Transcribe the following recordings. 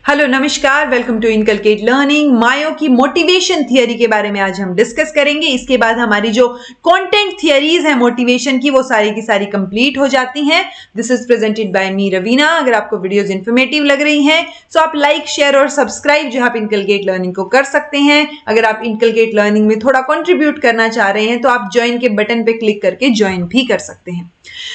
Hello नमस्कार, welcome to inculcate learning. मायो की motivation theory के बारे में आज हम डिस्कस करेंगे। इसके बाद हमारी जो कंटेंट थियरीज है मोटिवेशन की वो सारी की सारी कंप्लीट हो जाती हैं। दिस इज प्रेजेंटेड बाय मी रवीना। अगर आपको वीडियोस इन्फॉर्मेटिव लग रही हैं तो आप लाइक, शेयर और सब्सक्राइब जो आप इनकलकेट लर्निंग को कर सकते हैं। अगर आप इनकलकेट लर्निंग में थोड़ा कॉन्ट्रीब्यूट करना चाह रहे हैं तो आप ज्वाइन के बटन पे क्लिक करके ज्वाइन भी कर सकते हैं।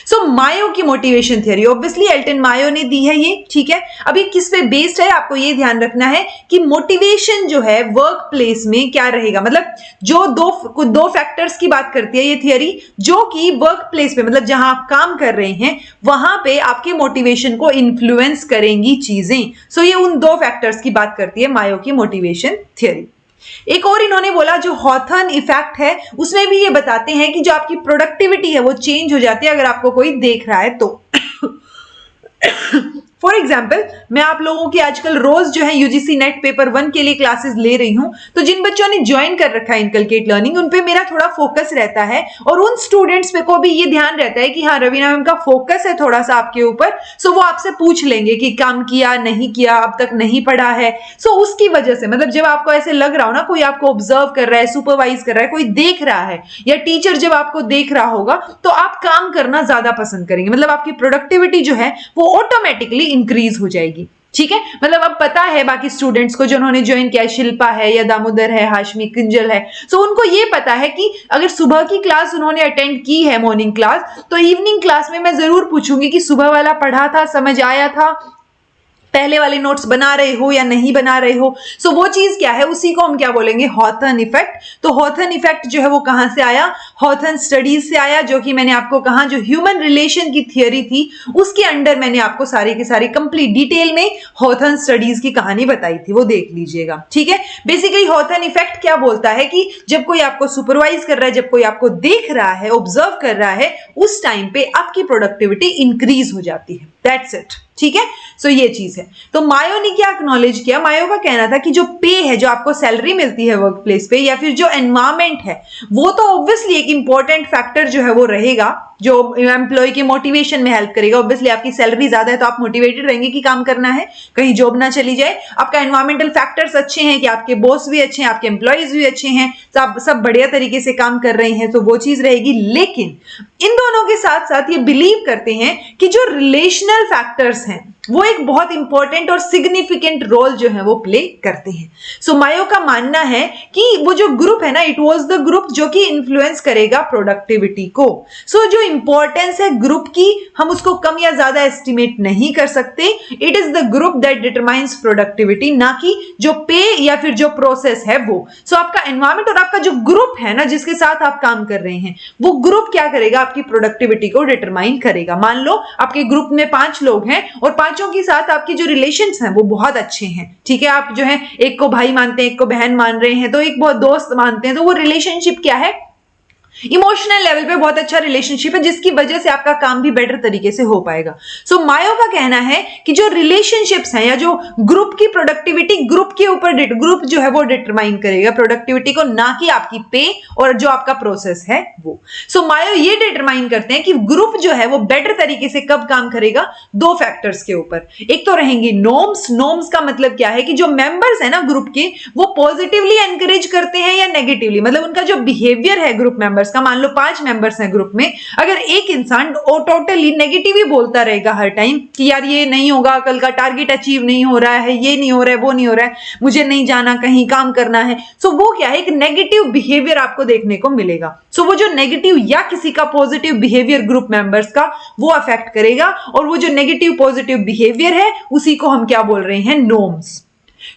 सो मायो की motivation theory obviously Elton Mayo ने दी है ये, ठीक है। अभी किस पे बेस्ड है आपको ये ध्यान रखना है कि मोटिवेशन जो है वर्क प्लेस में क्या रहेगा। मतलब जो दो फैक्टर्स की बात करती है ये थियरी, जो कि वर्क प्लेस पे मतलब जहां आप काम कर रहे हैं वहां पे आपके मोटिवेशन को इन्फ्लुएंस करेंगी चीजें। सो ये उन दो फैक्टर्स की बात करती है मायो की मोटिवेशन थियरी। एक और इन्होंने बोला जो हॉथर्न इफेक्ट है उसमें भी ये बताते हैं कि जो आपकी प्रोडक्टिविटी है वो चेंज हो जाती है अगर आपको कोई देख रहा है तो। फॉर एग्जाम्पल मैं आप लोगों की आजकल रोज जो है यूजीसी नेट पेपर 1 के लिए क्लासेस ले रही हूं, तो जिन बच्चों ने ज्वाइन कर रखा है इनकलकेट लर्निंग उन पे मेरा थोड़ा फोकस रहता है और उन स्टूडेंट्स पे को भी ये ध्यान रहता है कि हाँ रवीना मैम का फोकस है थोड़ा सा आपके ऊपर। सो वो आपसे पूछ लेंगे कि काम किया नहीं किया, अब तक नहीं पढ़ा है। सो उसकी वजह से मतलब जब आपको ऐसे लग रहा हो ना कोई आपको ऑब्जर्व कर रहा है, सुपरवाइज कर रहा है, कोई देख रहा है या टीचर जब आपको देख रहा होगा तो आप काम करना ज्यादा पसंद करेंगे। मतलब आपकी प्रोडक्टिविटी जो है वो ऑटोमेटिकली इंक्रीज हो जाएगी, ठीक है। मतलब अब पता है बाकी स्टूडेंट्स को जो उन्होंने ज्वाइन किया, शिल्पा है या दामोदर है, हाशमी, किंजल है, सो उनको ये पता है कि अगर सुबह की क्लास उन्होंने अटेंड की है मॉर्निंग क्लास, तो इवनिंग क्लास में मैं जरूर पूछूंगी कि सुबह वाला पढ़ा था, समझ आया था, पहले वाले नोट्स बना रहे हो या नहीं बना रहे हो। सो वो चीज क्या है, उसी को हम क्या बोलेंगे, हॉथर्न इफेक्ट। तो हॉथर्न इफेक्ट जो है वो कहां से आया, हॉथर्न स्टडीज से आया, जो कि मैंने आपको कहा जो ह्यूमन रिलेशन की थियरी थी उसके अंडर मैंने आपको सारी की सारी कंप्लीट डिटेल में हॉथर्न स्टडीज की कहानी बताई थी, वो देख लीजिएगा, ठीक है। बेसिकली हॉथर्न इफेक्ट क्या बोलता है कि जब कोई आपको सुपरवाइज कर रहा है, जब कोई आपको देख रहा है, ऑब्जर्व कर रहा है, उस टाइम पे आपकी प्रोडक्टिविटी इंक्रीज हो जाती है। दैट्स इट, ठीक है। सो ये चीज है। तो मायो ने क्या एक्नॉलेज किया, मायो का कहना था कि जो पे है, जो आपको सैलरी मिलती है वर्क प्लेस पे, या फिर जो एनवायरमेंट है, वो तो ऑब्वियसली एक इंपॉर्टेंट फैक्टर जो है वो रहेगा जो एम्प्लॉय की मोटिवेशन में हेल्प करेगा। ऑब्वियसली आपकी सैलरी ज्यादा है तो आप मोटिवेटेड रहेंगे कि काम करना है, कहीं जॉब ना चली जाए। आपका एनवायरमेंटल फैक्टर्स अच्छे हैं कि आपके बॉस भी अच्छे हैं, आपके एम्प्लॉयज भी अच्छे हैं, सब बढ़िया तरीके से काम कर रहे हैं, तो वो चीज रहेगी। लेकिन इन दोनों के साथ साथ ये बिलीव करते हैं कि जो रिलेशनल फैक्टर्स हैं वो एक बहुत इंपॉर्टेंट और सिग्निफिकेंट रोल जो है वो प्ले करते हैं। सो मायो का मानना है कि वो जो ग्रुप है ना, इट वाज द ग्रुप जो कि इन्फ्लुएंस करेगा प्रोडक्टिविटी को। सो जो इंपॉर्टेंस है ग्रुप की, हम उसको कम या ज्यादा एस्टिमेट नहीं कर सकते। It is the group that determines productivity, ना कि जो पे या फिर जो प्रोसेस है वो। सो आपका एनवायरमेंट और आपका जो ग्रुप है ना जिसके साथ आप काम कर रहे हैं, वो ग्रुप क्या करेगा, आपकी प्रोडक्टिविटी को डिटरमाइन करेगा। मान लो आपके ग्रुप में 5 लोग हैं और पांचों के साथ आपकी जो रिलेशंस हैं वो बहुत अच्छे हैं, ठीक है। आप जो है एक को भाई मानते हैं, एक को बहन मान रहे हैं, तो एक बहुत दोस्त मानते हैं, तो वो रिलेशनशिप क्या है, इमोशनल लेवल पे बहुत अच्छा रिलेशनशिप है, जिसकी वजह से आपका काम भी बेटर तरीके से हो पाएगा। सो मायो का कहना है कि जो रिलेशनशिप्स हैं या जो ग्रुप की प्रोडक्टिविटी, ग्रुप के ऊपर ग्रुप जो है वो डिटरमाइन करेगा प्रोडक्टिविटी को, ना कि आपकी पे और जो आपका प्रोसेस है वो। सो मायो ये डिटरमाइन करते हैं कि ग्रुप जो है वो बेटर तरीके से कब काम करेगा, 2 फैक्टर्स के ऊपर। एक तो रहेंगी नॉर्म्स। नॉर्म्स का मतलब क्या है कि जो मेंबर्स है ना ग्रुप के, वो पॉजिटिवली एनकरेज करते हैं या नेगेटिवली, मतलब उनका जो बिहेवियर है ग्रुप मेंबर्स का। मान लो 5 मेंबर्स हैं ग्रुप में, अगर एक इंसान टोटली नेगेटिव ही बोलता रहेगा हर टाइम कि यार ये नहीं होगा, कल का टारगेट अचीव नहीं हो रहा है, ये नहीं हो रहा है, वो नहीं हो रहा है, मुझे नहीं जाना कहीं, काम करना है, सो वो क्या है, एक नेगेटिव बिहेवियर आपको देखने को मिलेगा। सो वो जो नेगेटिव या किसी का पॉजिटिव बिहेवियर ग्रुप मेंबर्स का, वो अफेक्ट करेगा, और वो जो नेगेटिव पॉजिटिव बिहेवियर है उसी को हम क्या बोल रहे हैं, नॉर्म्स।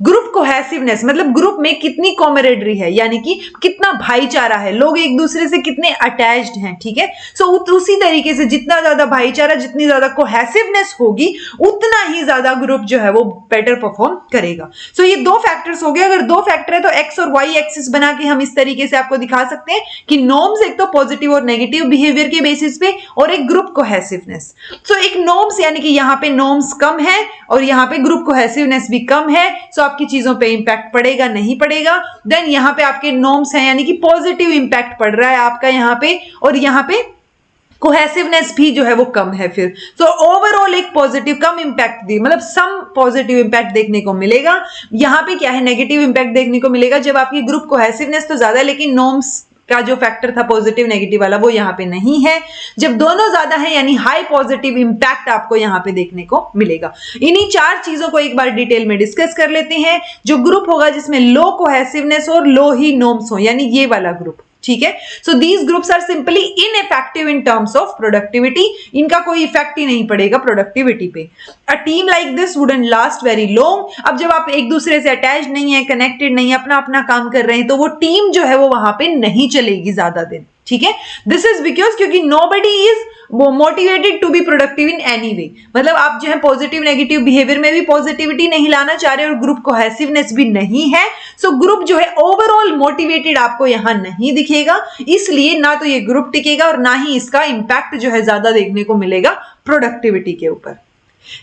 ग्रुप कोहेसिवनेस मतलब ग्रुप में कितनी कॉमरेडरी है, यानी कि कितना भाईचारा है, लोग एक दूसरे से कितने अटैच्ड हैं, ठीक है। सो उसी तरीके से जितना ज्यादा भाईचारा, जितनी ज्यादा कोहेसिवनेस होगी, उतना ही ज्यादा ग्रुप जो है वो बेटर परफॉर्म करेगा। सो ये 2 फैक्टर्स हो गए। अगर 2 फैक्टर है तो एक्स और वाई एक्सिस बना के हम इस तरीके से आपको दिखा सकते हैं कि नॉर्म्स एक तो पॉजिटिव और नेगेटिव बिहेवियर के बेसिस पे, और एक ग्रुप कोहेसिवनेस। सो एक नॉर्म्स यानी कि यहाँ पे नॉर्म्स कम है और यहाँ पे ग्रुप कोहेसिवनेस भी कम है, सो आपकी चीजों पे इंपैक्ट पड़ेगा नहीं पड़ेगा। देन यहाँ पे आपके नॉर्म्स हैं यानी कि पॉजिटिव इंपैक्ट पड़ रहा है आपका यहाँ पे, और यहाँ पे कोहेसिवनेस भी जो है वो कम है फिर। तो ओवरऑल एक पॉजिटिव कम इंपैक्ट दी, मतलब सम पॉजिटिव इंपैक्ट देखने को मिलेगा। यहाँ पे क्या है, नेगेटिव इंपैक्ट देखने को मिलेगा जब आपकी ग्रुप कोहेसिवनेस तो ज्यादा, लेकिन नॉर्म्स का जो फैक्टर था पॉजिटिव नेगेटिव वाला वो यहाँ पे नहीं है। जब दोनों ज्यादा है यानी हाई पॉजिटिव इंपैक्ट आपको यहाँ पे देखने को मिलेगा। इन्हीं 4 चीजों को एक बार डिटेल में डिस्कस कर लेते हैं। जो ग्रुप होगा जिसमें लो कोहेसिवनेस और लो ही नॉर्म्स हो, यानी ये वाला ग्रुप, ठीक है। So these groups are simply ineffective in terms of productivity, इनका कोई इफेक्ट ही नहीं पड़ेगा प्रोडक्टिविटी पे। A team like this wouldn't last very long. अब जब आप एक दूसरे से अटैच नहीं है, कनेक्टेड नहीं है, अपना अपना काम कर रहे हैं, तो वो टीम जो है वो वहां पे नहीं चलेगी ज्यादा दिन, ठीक है। दिस इज बिकॉज क्योंकि nobody is motivated to be productive in any way, मतलब आप जो है पॉजिटिव नेगेटिव बिहेवियर में भी पॉजिटिविटी नहीं लाना चाह रहे और ग्रुप कोहेसिवनेस भी नहीं है। सो ग्रुप जो है ओवरऑल मोटिवेटेड आपको यहां नहीं दिखेगा, इसलिए ना तो ये ग्रुप टिकेगा और ना ही इसका इंपैक्ट जो है ज्यादा देखने को मिलेगा प्रोडक्टिविटी के ऊपर।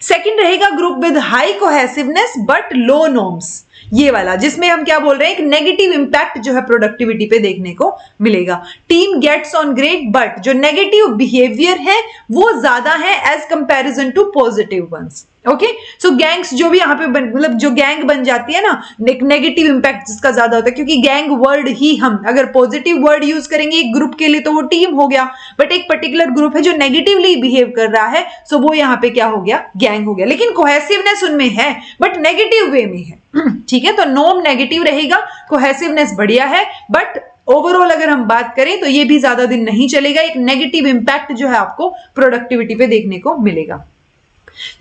सेकंड रहेगा group with high cohesiveness but low norms, ये वाला जिसमें हम क्या बोल रहे हैं, एक नेगेटिव इंपैक्ट जो है प्रोडक्टिविटी पे देखने को मिलेगा। Team gets on great but जो नेगेटिव बिहेवियर है वो ज्यादा है as comparison to positive ones. Okay, so gangs जो भी यहाँ पे मतलब जो गैंग बन जाती है ना, नेगेटिव इंपैक्ट जिसका ज्यादा होता है, क्योंकि गैंग वर्ड ही हम अगर पॉजिटिव वर्ड यूज करेंगे एक ग्रुप के लिए तो वो टीम हो गया, बट एक पर्टिकुलर ग्रुप है जो नेगेटिवली बिहेव कर रहा है, सो वो यहाँ पे क्या हो गया, गैंग हो गया। लेकिन कोहेसिवनेस उनमें है बट नेगेटिव वे में है, ठीक है। तो नॉर्म नेगेटिव रहेगा, कोहेसिवनेस बढ़िया है, बट ओवरऑल अगर हम बात करें तो ये भी ज्यादा दिन नहीं चलेगा। एक नेगेटिव इंपैक्ट जो है आपको प्रोडक्टिविटी पे देखने को मिलेगा।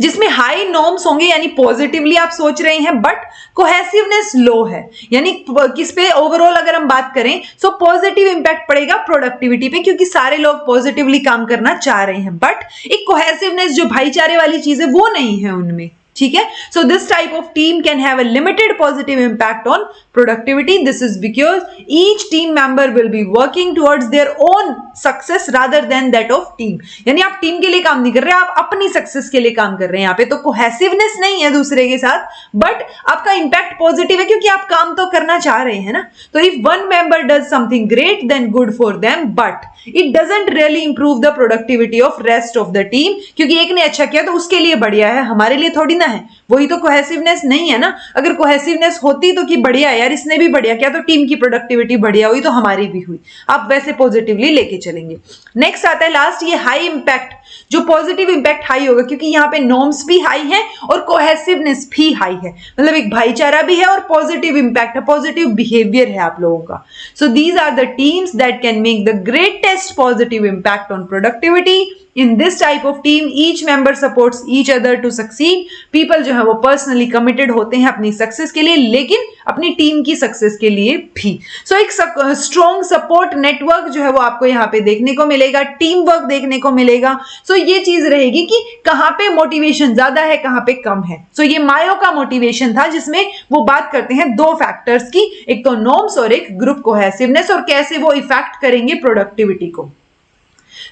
जिसमें हाई नॉर्म्स होंगे यानी पॉजिटिवली आप सोच रहे हैं बट कोहेसिवनेस लो है, यानी किस पे ओवरऑल अगर हम बात करें सो पॉजिटिव इंपैक्ट पड़ेगा प्रोडक्टिविटी पे, क्योंकि सारे लोग पॉजिटिवली काम करना चाह रहे हैं, बट एक कोहेसिवनेस जो भाईचारे वाली चीज है वो नहीं है उनमें, ठीक है। So this type of team can have a limited positive impact on productivity. This is because each team member will be working towards their own success rather than that of team, यानी आप team के लिए काम नहीं कर रहे, आप अपनी सक्सेस के लिए काम कर रहे हैं। यहाँ पे तो कोहेसिवनेस नहीं है दूसरे के साथ, बट आपका इंपैक्ट पॉजिटिव है क्योंकि आप काम तो करना चाह रहे हैं ना। तो if one member does something great then good for them, but it doesn't really improve the productivity of rest of the team, क्योंकि एक ने अच्छा किया तो उसके लिए बढ़िया है, हमारे लिए थोड़ी ना है। वही तो कोहेसिवनेस नहीं है ना। अगर कोहेसिवनेस होती तो कि बढ़िया यार इसने भी बढ़िया किया तो टीम की प्रोडक्टिविटी बढ़िया हुई तो हमारी भी हुई, आप वैसे पॉजिटिवली लेके चलेंगे। नेक्स्ट आता है लास्ट, ये हाई इंपैक्ट, जो पॉजिटिव इंपैक्ट हाई होगा क्योंकि यहाँ पे नॉर्म्स भी हाई है और कोहेसिवनेस भी हाई है, मतलब एक भाईचारा भी है और पॉजिटिव इंपैक्ट है, पॉजिटिव बिहेवियर है आप लोगों का। So these are the teams that can make the greatest positive impact on productivity. In this type of team, each member supports each other to succeed. People जो है वो personally committed होते हैं अपनी सक्सेस के लिए, लेकिन अपनी टीम की सक्सेस के लिए भी। सो एक स्ट्रॉन्ग सपोर्ट नेटवर्क जो है वो आपको यहाँ पे देखने को मिलेगा, टीम वर्क देखने को मिलेगा। सो ये चीज रहेगी कि कहाँ पे मोटिवेशन ज्यादा है, कहाँ पे कम है। सो ये मायो का मोटिवेशन था जिसमें वो बात करते हैं 2 फैक्टर्स की, एक तो नॉर्म्स और एक ग्रुप कोहेसिवनेस, और कैसे वो इफेक्ट करेंगे प्रोडक्टिविटी को।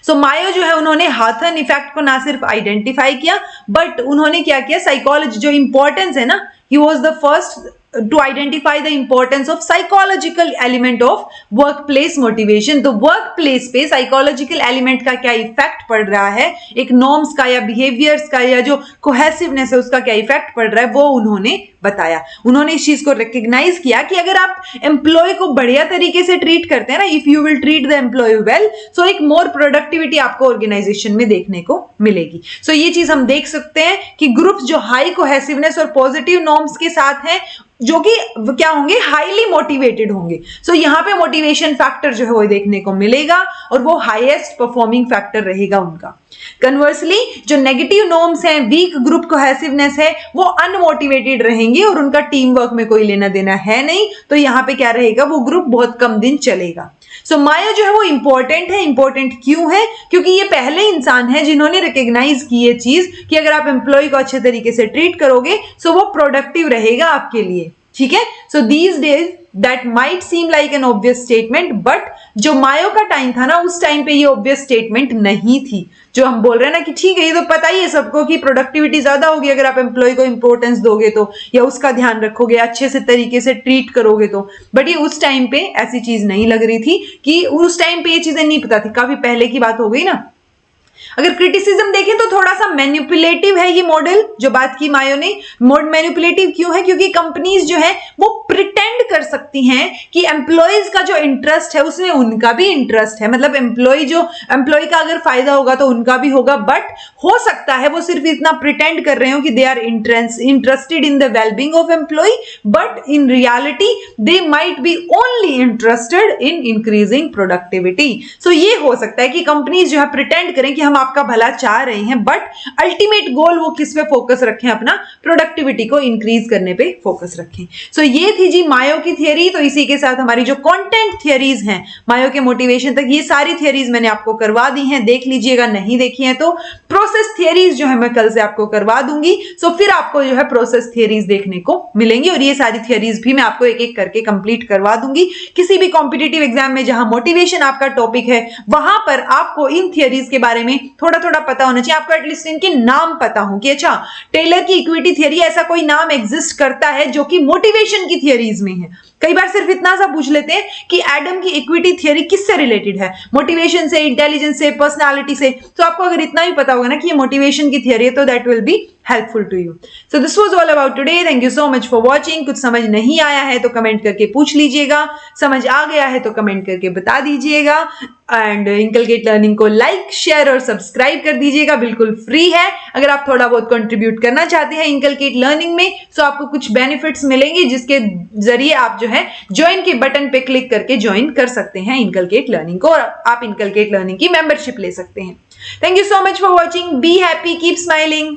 सो मायो जो है उन्होंने हाथन इफेक्ट को ना सिर्फ आइडेंटिफाई किया बट उन्होंने क्या किया, साइकोलॉजी जो इंपॉर्टेंस है ना, he was the first to identify the importance of psychological element of workplace motivation। तो workplace पे psychological element का क्या इफेक्ट पड़ रहा है, एक norms का या behaviors का या जो cohesiveness है उसका क्या इफेक्ट पड़ रहा है, वो उन्होंने बताया। उन्होंने इस चीज को रिकग्नाइज किया कि अगर आप एम्प्लॉय को बढ़िया तरीके से ट्रीट करते हैं ना, if you will treat the employee well, so एक मोर प्रोडक्टिविटी आपको ऑर्गेनाइजेशन में देखने को मिलेगी। सो ये चीज हम देख सकते हैं कि ग्रुप्स जो हाई कोहेसिवनेस और पॉजिटिव नॉर्म्स के साथ हैं, जो कि क्या होंगे, हाईली मोटिवेटेड होंगे। सो यहाँ पे मोटिवेशन फैक्टर जो है वो देखने को मिलेगा और वो हाईएस्ट परफॉर्मिंग फैक्टर रहेगा उनका। कन्वर्सली जो नेगेटिव नॉर्म्स हैं, वीक ग्रुप कोहेसिवनेस है, वो अनमोटिवेटेड रहेंगे और उनका टीम वर्क में कोई लेना देना है नहीं, तो यहाँ पे क्या रहेगा, वो ग्रुप बहुत कम दिन चलेगा। सो माया जो है वो इंपॉर्टेंट है। इंपॉर्टेंट क्यों है? क्योंकि ये पहले इंसान है जिन्होंने रिकग्नाइज की ये चीज कि अगर आप एम्प्लॉय को अच्छे तरीके से ट्रीट करोगे सो वो प्रोडक्टिव रहेगा आपके लिए, ठीक है। So these days that might seem like an obvious statement, but जो मायो का टाइम था ना, उस टाइम पे ये ऑब्वियस स्टेटमेंट नहीं थी। जो हम बोल रहे हैं ना कि ठीक है ये तो पता ही है सबको कि प्रोडक्टिविटी ज्यादा होगी अगर आप एम्प्लॉय को इंपॉर्टेंस दोगे तो, या उसका ध्यान रखोगे, अच्छे से तरीके से ट्रीट करोगे तो। बट ये उस टाइम पे ऐसी चीज नहीं लग रही थी, कि उस टाइम पे ये चीजें नहीं पता थी, काफी पहले की बात हो गई ना। अगर क्रिटिसिज्म देखें तो थोड़ा सा मैनिपुलेटिव है ये मॉडल, जो बात की मायो ने। मैनिपुलेटिव क्यों है? क्योंकि कंपनीज जो है वो प्रिटेंड कर सकती हैं कि एम्प्लॉयज का जो इंटरेस्ट है उसमें उनका भी इंटरेस्ट है, मतलब एम्प्लॉय का अगर फायदा होगा तो उनका भी होगा, बट हो सकता है वो सिर्फ इतना प्रिटेंड कर रहे हो कि they are interested in the wellbeing of employee, but in reality they might be only interested in increasing productivity. So ये हो सकता है कि कंपनीज जो है प्रिटेंड करें कि हम आपका भला चाह रहे हैं, बट अल्टीमेट गोल वो किस पे फोकस रखें? अपना प्रोडक्टिविटी को इंक्रीज करने पे फोकस रखें। सो ये थी जी मायो की थियरी। तो इसी के साथ हमारी जो कंटेंट थियरीज हैं मायो के मोटिवेशन तक, ये सारी थियरीज मैंने आपको करवा दी हैं, देख लीजिएगा, नहीं देखी है तो प्रोसेस थियरीज जो है मैं कल से आपको करवा दूंगी। सो फिर आपको जो है प्रोसेस थियरीज देखने को मिलेंगी और ये सारी थियरीज भी मैं आपको एक एक करके कंप्लीट करवा दूंगी। किसी भी कॉम्पिटिटिव एग्जाम में जहां मोटिवेशन आपका टॉपिक है वहां पर आपको इन थियरीज के बारे में थोड़ा थोड़ा पता होना चाहिए। आपको एटलीस्ट इनके नाम पता हो कि अच्छा टेलर की इक्विटी थियरी, ऐसा कोई नाम एग्जिस्ट करता है जो कि मोटिवेशन की थियरीज में है। कई बार सिर्फ इतना सा पूछ लेते हैं कि एडम की इक्विटी थियरी किससे रिलेटेड है? मोटिवेशन से, इंटेलिजेंस से, पर्सनालिटी से। तो आपको अगर इतना ही पता होगा ना कि ये मोटिवेशन की थियरी है तो that will be helpful to you. So this was all about today. Thank you so much for watching. कुछ समझ नहीं आया है तो कमेंट करके पूछ लीजिएगा, समझ आ गया है तो कमेंट करके बता दीजिएगा। एंड इनकलकेट लर्निंग को लाइक, शेयर और सब्सक्राइब कर दीजिएगा, बिल्कुल फ्री है। अगर आप थोड़ा बहुत कंट्रीब्यूट करना चाहते हैं इनकलकेट लर्निंग में तो आपको कुछ बेनिफिट्स मिलेंगे जिसके जरिए आप जो है ज्वाइन के बटन पे क्लिक करके ज्वाइन कर सकते हैं इनकलकेट लर्निंग को और आप इनकलकेट लर्निंग की मेंबरशिप ले सकते हैं। Thank you so much for watching. Be happy, keep smiling.